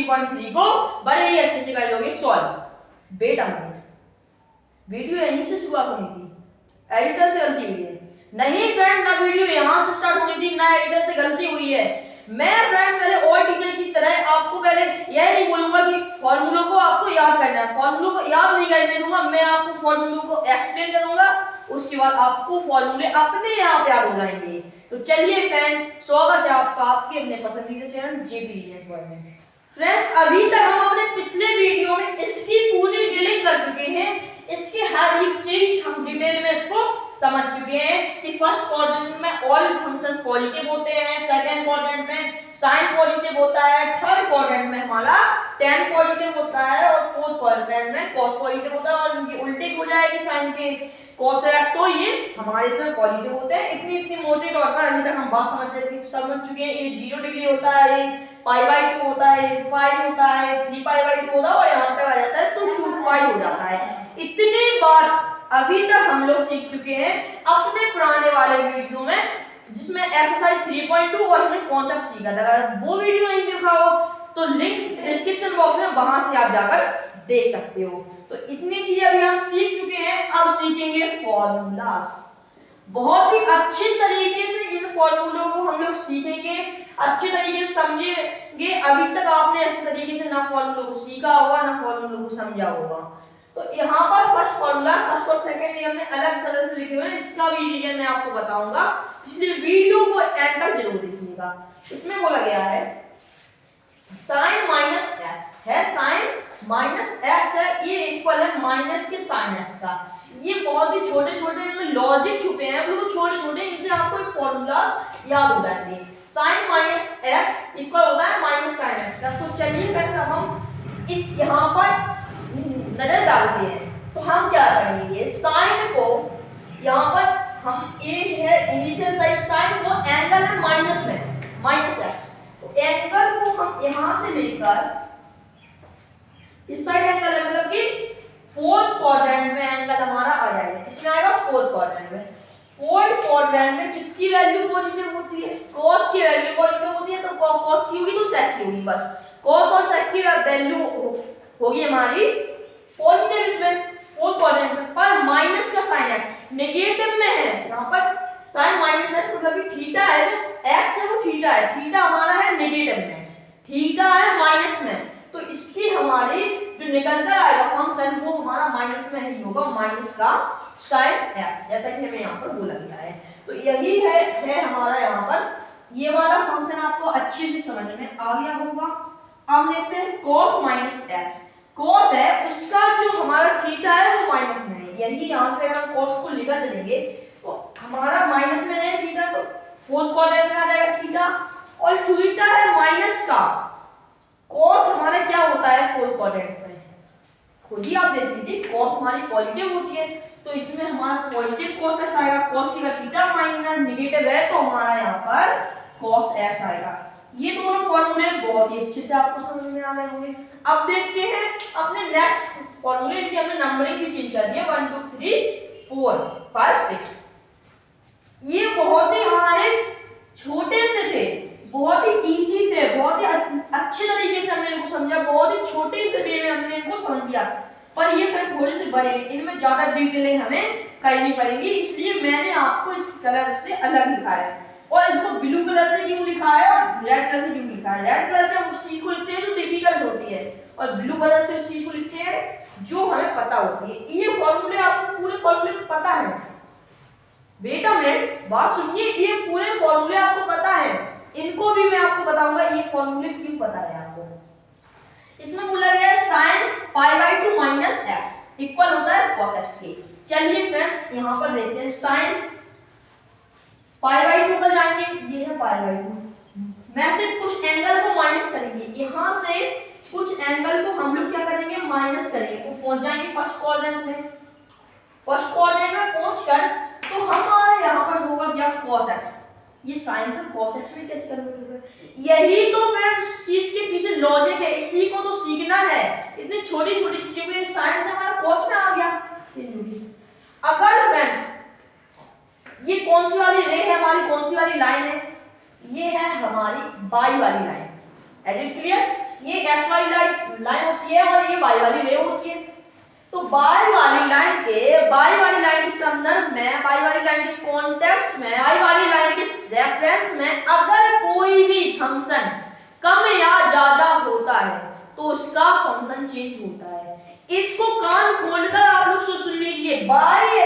3.3 को बड़े ही अच्छे से कर लोगे solve. Wait a minute, video यहीं से शुरुआत होनी थी, एडिटर से गलती हुई है। नहीं फ्रेंड, ना वीडियो यहाँ से स्टार्ट होनी थी, ना एडिटर से गलती हुई है। मैं फ्रेंड्स पहले और टीचर की तरह आपको पहले यह नहीं बोलूंगा कि फॉर्मूलों को आपको याद करना है, फॉर्मूलों को याद नहीं करने दूंगा। मैं आपको फॉर्मूलों को एक्सप्लेन करूंगा, उसके बाद आपको फॉर्मूले अपने आप याद हो जाएंगे। तो चलिए फ्रेंड्स, स्वागत है आपका आपके अपने पसंदीदा चैनल जेपी रीजन्स वर्ल्ड में। फ्रेंड्स, अभी तक हम अपने पिछले वीडियो में इसकी पूरी डीलिंग कर चुके हैं, इसके हर एक चीज हम डिटेल में इसको समझ चुके हैं कि फर्स्ट क्वाड्रेंट में ऑल फंक्शन पॉजिटिव होते हैं, सेकंड क्वाड्रेंट में साइन पॉजिटिव होता है, थर्ड क्वाड्रेंट में हमारा tan पॉजिटिव होता है और फोर्थ क्वाड्रेंट में cos पॉजिटिव होता है, और इनके उल्टे हो जाएगी साइन के cos है, तो ये हमारे इसमें पॉजिटिव होते हैं। इतनी मोटे तौर पर अभी तक हम बात समझ चुके हैं। ये 0 डिग्री होता है, ये π/2 होता है, ये पाई होता है, 3π/2 होता है, और यहाँ तक आ जाता है तो 2π हो जाता है। इतनी बात अभी तक हम लोग सीख चुके हैं अपने पुराने वाले वीडियो में, जिसमें एक्सरसाइज 3.2 और हमने कॉन्सेप्ट सीखा था। अगर वो वीडियो नहीं देखा हो तो लिंक डिस्क्रिप्शन बॉक्स में, वहां से आप जाकर देख सकते हो। तो इतनी चीजें अभी हम सीख चुके हैं, अब सीखेंगे फॉर्मूलास। बहुत ही अच्छे तरीके से इन फॉर्मूलों को हम लोग सीखेंगे, अच्छे तरीके से समझेंगे। अभी तक आपने ऐसे तरीके से ना फॉर्मूलों को सीखा होगा, ना फॉर्मूलों को समझा होगा। तो यहाँ पर फर्स्ट फॉर्मूला, फर्स्ट और सेकंड ये हमने अलग कलर से लिखे हुए हैं, इसका भी रीजन मैं आपको बताऊंगा, इसलिए वीडियो को एंड तक जरूर देखिएगा। इसमें बोला गया है sin माइनस एक्स है, sin माइनस एक्स है, ये इक्वल है माइनस के sin x का। ये बहुत ही छोटे छोटे इनमें लॉजिक छुपे हैं, बिल्कुल छोटे छोटे, इनसे आपको एक फॉर्मूलास याद हो जाएंगे। sin माइनस एक्स इक्वल होता है माइनस sin x का। तो चलिए पहले हम इस यहाँ पर नजर डालते हैं। तो हम क्या करेंगे, साइन को यहाँ पर हम ए है इनिशियल साइड, साइन को एंगल है माइनस में, माइनस एक्स, तो एंगल को हम यहाँ से लेकर इस साइड एंगल है, मतलब कि फोर्थ क्वाड्रेंट में एंगल हमारा आ जाएगा। इसमें आएगा फोर्थ क्वाड्रेंट में। फोर्थ क्वाड्रेंट में किसकी वैल्यू पॉजिटिव होती है, cos की वैल्यू पॉजिटिव होती है, तो cos की होगी तो sec की होगी, बस cos और sec की वैल्यू होगी हमारी पॉजिटिव इसमें फोर्थ क्वाड्रेंट में। पर माइनस का साइन x नेगेटिव में है, यहाँ पर साइन माइनस x मतलब कि थीटा है, x है वो थीटा है, थीटा हमारा है नेगेटिव में, थीटा है माइनस में, तो इसकी हमारी जो निकल कर आएगा फंक्शन वो हमारा माइनस में ही होगा, माइनस का साइन x, जैसा कि हमें यहाँ पर बोला गया है। तो यही है हमारा यहाँ पर ये वाला फंक्शन आपको अच्छे से समझ में आ गया होगा। अब देखते हैं cos माइनस x, cos है उसका जो हमारा थीटा है वो माइनस में है, यही यहाँ से अगर cos को लेकर चलेंगे तो हमारा माइनस में है थीटा, तो फोर्थ क्वाड्रेंट में आ जाएगा थीटा, और थीटा है माइनस का, cos हमारा क्या होता है फोर्थ क्वाड्रेंट में, खुद ही आप देख लीजिए, cos हमारी पॉजिटिव होती है, तो इसमें हमारा पॉजिटिव cos x आएगा, cos की थीटा माइनस नेगेटिव है तो हमारा यहाँ पर cos x आएगा। ये दोनों फॉर्मूले बहुत ही अच्छे से आपको समझ में आ रहे होंगे। अब देखते हैं अपने नेक्स्ट फॉर्मूले की, हमने नंबरिंग भी चेंज कर दिया, 1 2 3 4 5 6। ये बहुत ही हमारे छोटे से थे, बहुत ही इजी थे, बहुत ही अच्छे तरीके से हमने इनको समझा, बहुत ही छोटे से वे में हमने इनको समझ लिया। पर ये फिर थोड़े से बड़े, इनमें ज्यादा डिटेलिंग हमें करनी पड़ेगी, इसलिए मैंने आपको इस कलर से अलग लिखा है, और इसको ब्लू कलर से क्यों लिखा है और रेड कलर से क्यों लिखा है। रेड कलर से हम उस चीज को लिखते हैं जो डिफिकल्ट होती है, और ब्लू कलर से उस चीज को लिखते हैं जो हमें पता होती है। ये फॉर्मूले आपको पूरे फॉर्मूले पता है, वेट अ मिनट, बात सुनिए, ये पूरे फॉर्मूले आपको पता है, इनको भी मैं आपको बताऊंगा ये फॉर्मूले क्यों पता है आपको। इसमें बोला गया है sin π/2 माइनस x इक्वल होता है cos x के। चलिए फ्रेंड्स यहाँ पर देखते हैं sin π/2 पर जाएंगे, ये है π/2 में से कुछ एंगल को माइनस करेंगे, यहाँ से कुछ एंगल को हम लोग क्या करेंगे माइनस करेंगे, तो पहुंच जाएंगे फर्स्ट क्वाड्रेंट में। फर्स्ट क्वाड्रेंट में पहुंचकर तो हमारा यहाँ पर होगा क्या cos x, ये sin का cos x में कैसे कन्वर्ट होगा, यही तो फ्रेंड्स चीज के पीछे लॉजिक है, इसी को तो सीखना है। इतनी छोटी छोटी चीजों में sin से हमारा cos में आ गया। अगर फ्रेंड्स ये कौन सी वाली रे है हमारी, कौन सी वाली लाइन है, ये है हमारी बाई वाली लाइन, एज इट क्लियर। ये एक्स वाली लाइन होती है और ये वाई वाली रे होती है। तो बाई वाली लाइन के संदर्भ में, बाई वाली लाइन के कॉन्टेक्स्ट में, आई वाली लाइन के रेफरेंस में अगर कोई भी फंक्शन कम या ज्यादा होता है तो उसका फंक्शन चेंज होता है। इसको कान खोलकर आप लोग सुन लीजिए। बाई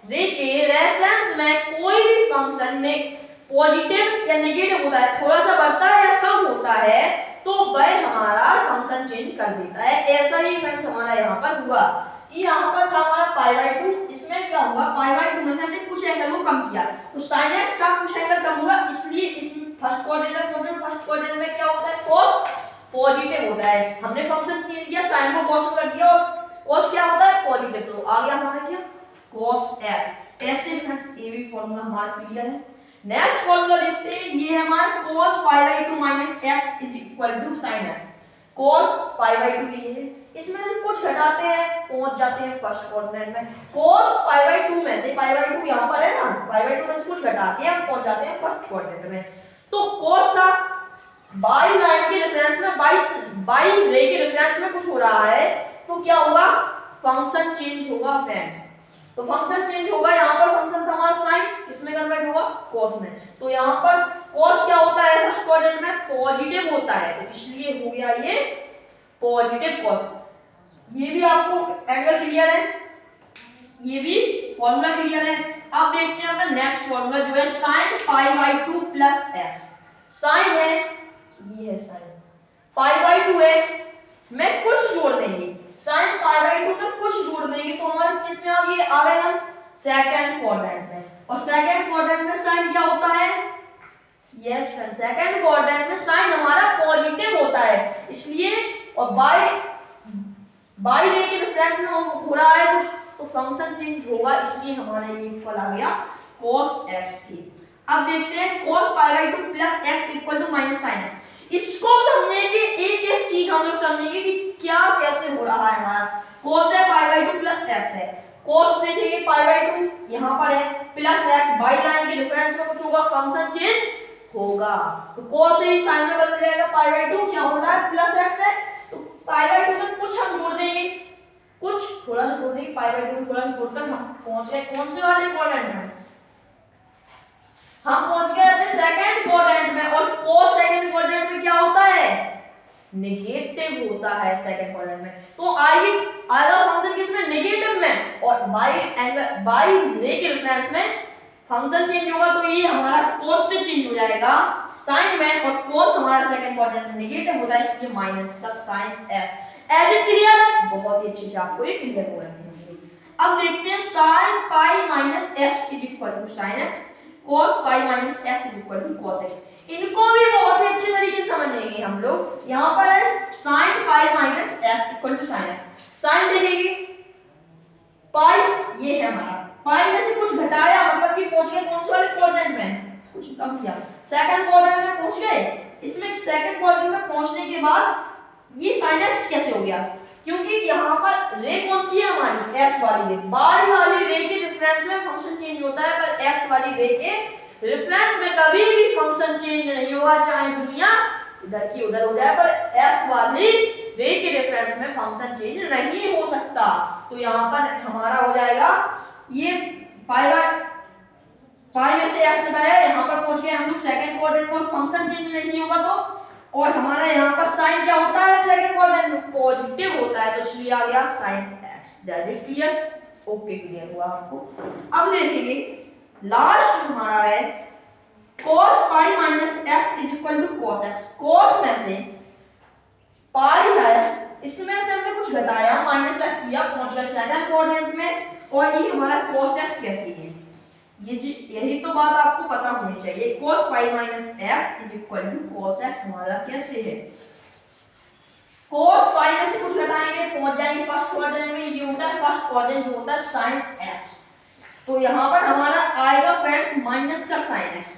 रे के रेफरेंस में कोई भी फंक्शन में पॉजिटिव या नेगेटिव होता है, थोड़ा सा बढ़ता है या कम होता है, तो वह हमारा फंक्शन चेंज कर देता है। ऐसा ही फ्रेंड्स हमारा यहाँ पर हुआ। यहाँ पर था हमारा पाई बाई 2, इसमें क्या हुआ, पाई बाई 2 में से हमने कुछ एंगल को कम किया तो sin x का कुछ एंगल कम हुआ, इसलिए इस फर्स्ट क्वाड्रेंट में क्या होता है, cos पॉजिटिव होता है। हमने फंक्शन चेंज किया, sin को cos कर दिया और cos क्या होता है, पॉजिटिव, तो आ गया हमारा क्या, cos x। ऐसे फ्रेंड्स ये भी फार्मूला हमारा क्लियर है। नेक्स्ट फार्मूला देखते हैं, ये है हमारा cos pi by 2 minus x is equal to sin x। cos pi by 2 ये है, इसमें से कुछ घटाते हैं पहुंच जाते हैं फर्स्ट क्वाड्रेंट में। cos पाई बाई 2 में से, पाई बाई 2 यहां पर है ना, पाई बाई 2 में से कुछ घटाते हैं हम पहुंच जाते हैं फर्स्ट क्वाड्रेंट में। तो cos था बाई लाइन के रेफरेंस में, बाई रे के रेफरेंस में कुछ हो रहा है तो क्या होगा, फंक्शन चेंज होगा फ्रेंड्स। तो फंक्शन चेंज होगा, यहाँ पर फंक्शन था हमारा sin, किसमें कन्वर्ट होगा, cos में। तो यहाँ पर cos क्या होता है फर्स्ट क्वाड्रेंट में, पॉजिटिव होता है, तो इसलिए हो गया ये पॉजिटिव cos। ये भी आपको एंगल क्लियर है, ये भी फॉर्मूला क्लियर है। अब देखते हैं अपना नेक्स्ट फॉर्मूला जो है sin pi by 2 plus x। sin है, ये है sin, पाई बाई 2 है, मैं कुछ जोड़ देंगे, sin पाई बाई 2 में कुछ जोड़ देंगे तो हमारे किस में आ गए हम, सेकंड क्वाड्रेंट में। और सेकंड क्वाड्रेंट में sin क्या होता है, यस फ्रेंड, सेकंड क्वाड्रेंट में sin हमारा पॉजिटिव होता है, इसलिए और बाई रे के रेफरेंस में हो रहा है कुछ तो फंक्शन चेंज होगा, इसलिए हमारा ये फल आ गया cos x की। अब देखते हैं cos pi by 2 plus x equal to minus sin x। इसको समझने के एक चीज हम लोग समझेंगे कि क्या कैसे हो रहा है हमारा। cos है पाई बाई 2 प्लस x है, cos देखेंगे पाई बाई 2 यहाँ पर है प्लस x, बाई लाइन के रेफरेंस में कुछ होगा, फंक्शन चेंज होगा। तो cos ही sin में बदल जाएगा, पाई बाई 2 क्या हो रहा है, प्लस x है, तो पाई बाई 2 में कुछ हम जोड़ देंगे, कुछ थोड़ा सा जोड़ देंगे, पाई बाई 2 थोड़ा सा जोड़कर हम पहुंच गए कौन से वाले क्वाड्रेंट में, हम पहुंच गए अपने सेकंड क्वाड्रेंट में। और cos सेकंड क्वाड्रेंट में क्या होता है, नेगेटिव होता है सेकंड क्वाड्रेंट में। तो आएगा फंक्शन किसमें, नेगेटिव में, और बाई रे के रेफरेंस में फंक्शन चेंज होगा, तो ये हमारा cos से चेंज हो जाएगा sin में, और cos हमारा सेकंड क्वाड्रेंट में नेगेटिव होता है, इसलिए माइनस का sin x। As it clear, बहुत ही अच्छे से आपको ये क्लियर हो रहा है। अब देखते हैं sin pi minus x is equal to sin x, cos pi minus x is equal to cos x। इनको भी बहुत ही अच्छे तरीके से समझेंगे हम लोग। यहाँ पर है sin pi minus x equal to sin x। sin देखेंगे, पाई ये है हमारा, पाई में से कुछ घटाया मतलब कि पहुंच गए कौन से वाले क्वाड्रेंट में, कुछ कम किया, सेकंड क्वाड्रेंट में पहुंच गए। इसमें सेकंड क्वाड्रेंट में पहुंचने के बाद ये sin x कैसे हो गया, क्योंकि यहाँ पर रे कौन सी है हमारी, x वाली रे। बाई वाली रे के रेफरेंस में फंक्शन चेंज होता है, पर x वाली रे के रेफरेंस में कभी भी फंक्शन चेंज नहीं होगा, चाहे दुनिया इधर की उधर हो जाए, पर x वाली रे के रेफरेंस में फंक्शन चेंज नहीं हो सकता। तो यहाँ पर हमारा हो जाएगा ये पाई में से x घटाया, यहाँ पर पहुंच गए हम लोग सेकंड क्वाड्रेंट में, फंक्शन चेंज नहीं होगा तो, और हमारा यहाँ पर sin क्या होता है सेकंड क्वाड्रेंट में, पॉजिटिव होता है, तो इसलिए आ गया sin x। That is clear, okay clear हुआ आपको। अब देखेंगे लास्ट हमारा है cos pi minus x is equal to cos x। cos में से पाई है, इसमें से हमने कुछ घटाया, माइनस x किया, पहुंच गए सेकंड क्वाड्रेंट में, और ये हमारा cos x कैसे है, यही तो बात आपको पता होनी चाहिए। cos pi minus x is equal to cos x हमारा कैसे है, cos पाई में से कुछ घटाएंगे पहुंच जाएंगे फर्स्ट क्वाड्रेंट में, ये होता है फर्स्ट क्वाड्रेंट जो होता है sin x। तो यहाँ पर हमारा आएगा फ्रेंड्स माइनस का sin x,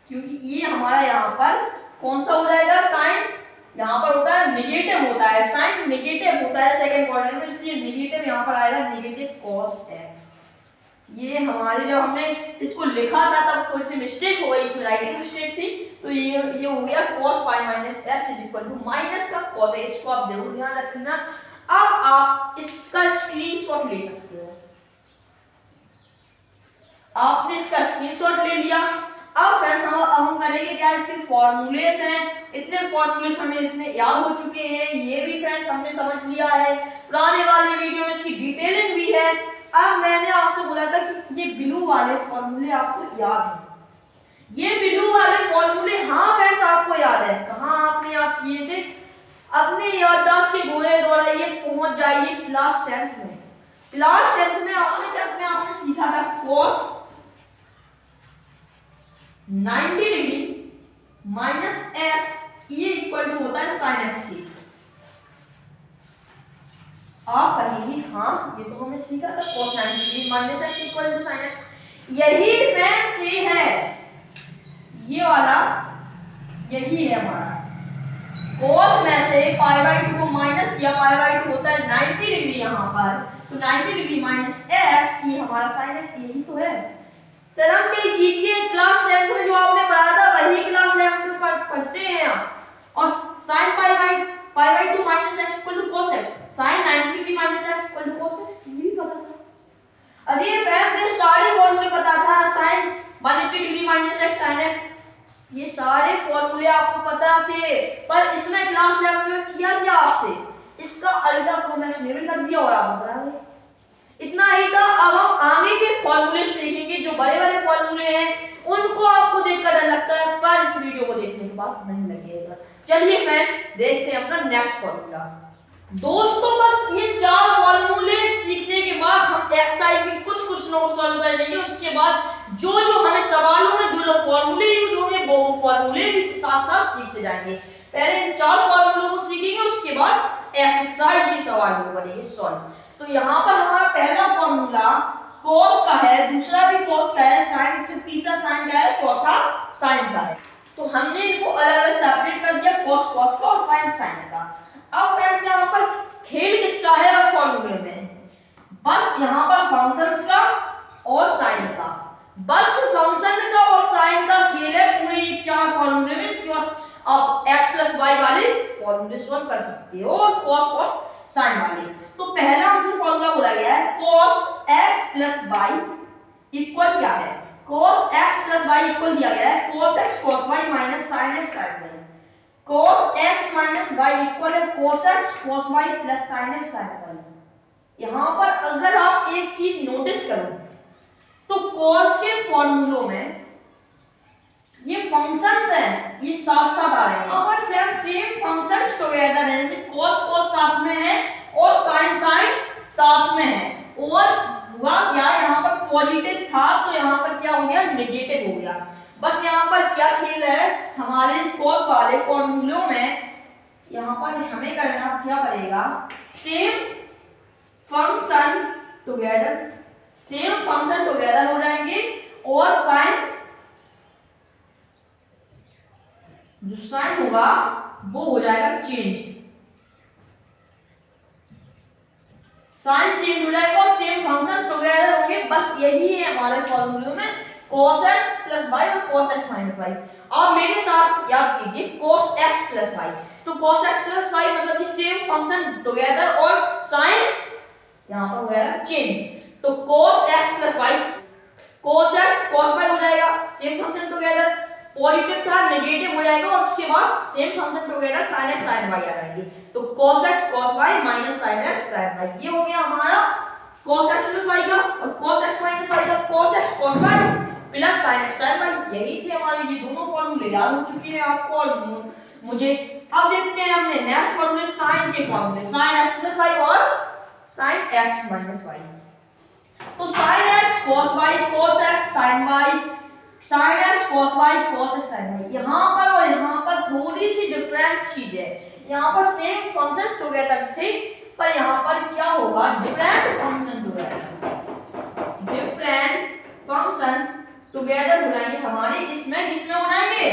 क्योंकि ये हमारा यहाँ पर कौन सा हो जाएगा, sin यहाँ पर होता है नेगेटिव होता है, sin नेगेटिव होता है सेकंड क्वाड्रेंट में, इसलिए नेगेटिव यहाँ पर आएगा नेगेटिव cos x। ये हमारी जब हमने इसको लिखा था तब थोड़ी सी मिस्टेक हो गई, इसमें राइटिंग मिस्टेक थी, तो ये हो गया cos pi minus s is equal to minus का cos है। इसको आप जरूर ध्यान रखना। अब आप इसका स्क्रीनशॉट ले सकते हो। आपने इसका स्क्रीनशॉट ले लिया। अब फ्रेंड्स हम करेंगे क्या, इसके फॉर्मूलेस हैं, इतने फॉर्मूलेस हमें इतने याद हो चुके हैं, ये भी फ्रेंड्स हमने समझ लिया है, पुराने वाले वीडियो में इसकी डिटेलिंग भी है। अब मैंने आपसे बोला था कि ये ब्लू वाले फॉर्मूले आपको याद हैं, ये ब्लू वाले फॉर्मूले, हाँ फ्रेंड्स आपको याद है, कहाँ आपने याद किए थे, अपने याददाश्त के घोड़े दौड़ाइए, पहुंच जाइए क्लास 10th में। क्लास 10th में आपने सीखा था cos 90 डिग्री माइनस एक्स ये इक्वल टू होता है साइन एक्स की। आप कहेंगे हाँ ये तो हमने सीखा था cos 90 degree minus x equal to sine x. यही फ्रेंड्स ये है, ये वाला यही है हमारा cos में से पाई बाई 2 को माइनस किया, पाई बाई 2 होता है 90 डिग्री यहाँ पर, तो 90 डिग्री माइनस एक्स ये हमारा साइन एक्स, यही तो है। शर्म नहीं कीजिए, क्लास 10th में जो आपने पढ़ा था वही क्लास 11th में पढ़ते हैं आप। और sin pi by 2 minus x equal to cos x, sin 90 degree minus x equal to cos x, ये भी पता था। अरे फ्रेंड्स ये सारे फॉर्मूले पता था, sin 180 degree minus x sin x, ये सारे फॉर्मूले आपको पता थे, पर इसमें क्लास 11th में किया क्या आपसे, इसका अल्टा फॉर्मूला लेवल कर दिया और आप बता रहे इतना ही था। अब हम आगे के फॉर्मूले सीखेंगे, जो बड़े बड़े फॉर्मूले हैं उनको आपको देखकर डर लगता है, पर इस वीडियो को देखने के बाद नहीं लगेगा। चलिए फ्रेंड्स देखते हैं अपना नेक्स्ट फॉर्मूला। दोस्तों बस ये 4 फॉर्मूले सीखने के बाद हम एक्सरसाइज के कुछ क्वेश्चनों को सॉल्व कर लेंगे। उसके बाद जो हमें सवालों में जो फॉर्मूले यूज होंगे वो फॉर्मूले भी साथ साथ सीखते जाएंगे। पहले इन 4 फॉर्मूलों को सीखेंगे, उसके बाद एक्सरसाइज के सवाल को करेंगे सॉल्व। तो यहाँ पर हमारा पहला फॉर्मूला cos का है, दूसरा भी cos का है, sin, फिर तीसरा sin का है, चौथा sin का है। तो हमने इनको अलग अलग सेपरेट कर दिया, cos का और sin का। अब फ्रेंड्स यहाँ पर खेल किसका है बस फॉर्मूले में, बस यहाँ पर फंक्शंस का और sin का, बस फंक्शन का और sin का खेल है पूरे 4 फॉर्मूले में। इसके बाद आप x प्लस y वाले फॉर्मूले सॉल्व कर सकते हो और cos और sin वाले। तो पहला हमसे फॉर्मूला बोला गया है cos x plus y equal क्या है, cos x plus y equal दिया गया है cos x cos y minus sin x sin y। cos x minus y equal है cos x cos y plus sin x sin y। यहाँ पर अगर आप एक चीज नोटिस करो तो cos के फॉर्मूलों में ये फंक्शंस हैं, ये साथ साथ आ रहे हैं। अगर फ्रेंड्स सेम फंक्शंस टुगेदर हैं, जैसे cos साथ में है और sin साथ में है, और हुआ क्या यहाँ पर पॉजिटिव था तो यहाँ पर क्या हो गया नेगेटिव हो गया। बस यहाँ पर क्या खेल है हमारे cos वाले फॉर्मूलों में, यहाँ पर हमें करना क्या पड़ेगा, सेम फंक्शन टुगेदर हो जाएंगे और जो साइन होगा वो हो जाएगा चेंज, साइन चेंज हो जाएगा और सेम फंक्शन टुगेदर होंगे। बस यही है हमारे फॉर्मूले में cos x प्लस y और cos x माइनस y। आप मेरे साथ याद कीजिए cos x प्लस y, तो cos x प्लस y मतलब कि सेम फंक्शन टुगेदर और साइन यहाँ पर हो जाएगा चेंज। तो cos x plus y cos x cos y हो जाएगा, सेम फंक्शन टुगेदर, पॉजिटिव था नेगेटिव हो जाएगा और उसके बाद same function together sin x sin y आ जाएंगे। तो cos x cos y minus sin x sin y, ये हो गया हमारा cos x प्लस y का, और cos x माइनस y का cos x cos y plus sin x sin y। यही थे हमारे, ये दोनों फॉर्मूले याद हो चुके हैं आपको और मुझे। अब देखते हैं हमने नेक्स्ट फॉर्मूले sin के फॉर्मूले, sin x प्लस y और sin x माइनस y। तो sin x cos y cos x sin y, sin x cos y cos x sin y। यहाँ पर और यहाँ पर थोड़ी सी डिफरेंट चीज है, यहाँ पर सेम फंक्शन टुगेदर थे पर यहाँ पर क्या होगा डिफरेंट फंक्शन टुगेदर हो जाएंगे हमारे, इसमें किसमें हो जाएंगे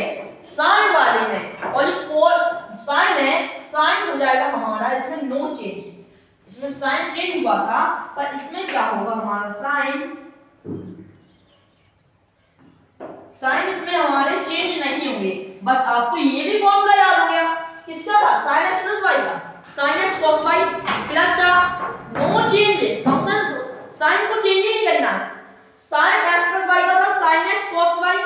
साइन वाले में, और जो साइन है साइन हो जाएगा हमारा इसमें नो चेंज, इसमें साइन चेंज हुआ था पर इसमें क्या होगा हमारा साइन साइन इसमें हमारे चेंज नहीं होंगे। बस आपको ये भी फॉर्मूला याद हो गया, किसका था, साइन एक्स प्लस वाई का, sine x cos y plus का नो चेंज फंक्शन, साइन को चेंज ही नहीं करना, साइन एक्स प्लस वाई का था sine x cos y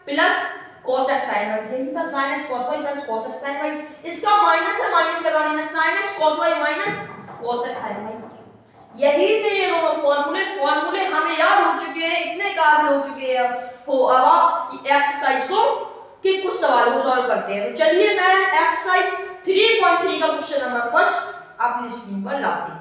plus cos x sin y, यही था sin x cos y plus cos x sin y। इसका माइनस है, माइनस लगा देना, sin x cos y minus cos x sin y। यही थे ये दोनों फॉर्मूले हमें याद हो चुके हैं, इतने काबिल हो चुके हैं हो अब आप की एक्सरसाइज को कि कुछ सवालों को सॉल्व करते हैं। तो चलिए मैं एक्सरसाइज 3.3 का क्वेश्चन नंबर फर्स्ट अपनी स्क्रीन पर लाते हैं।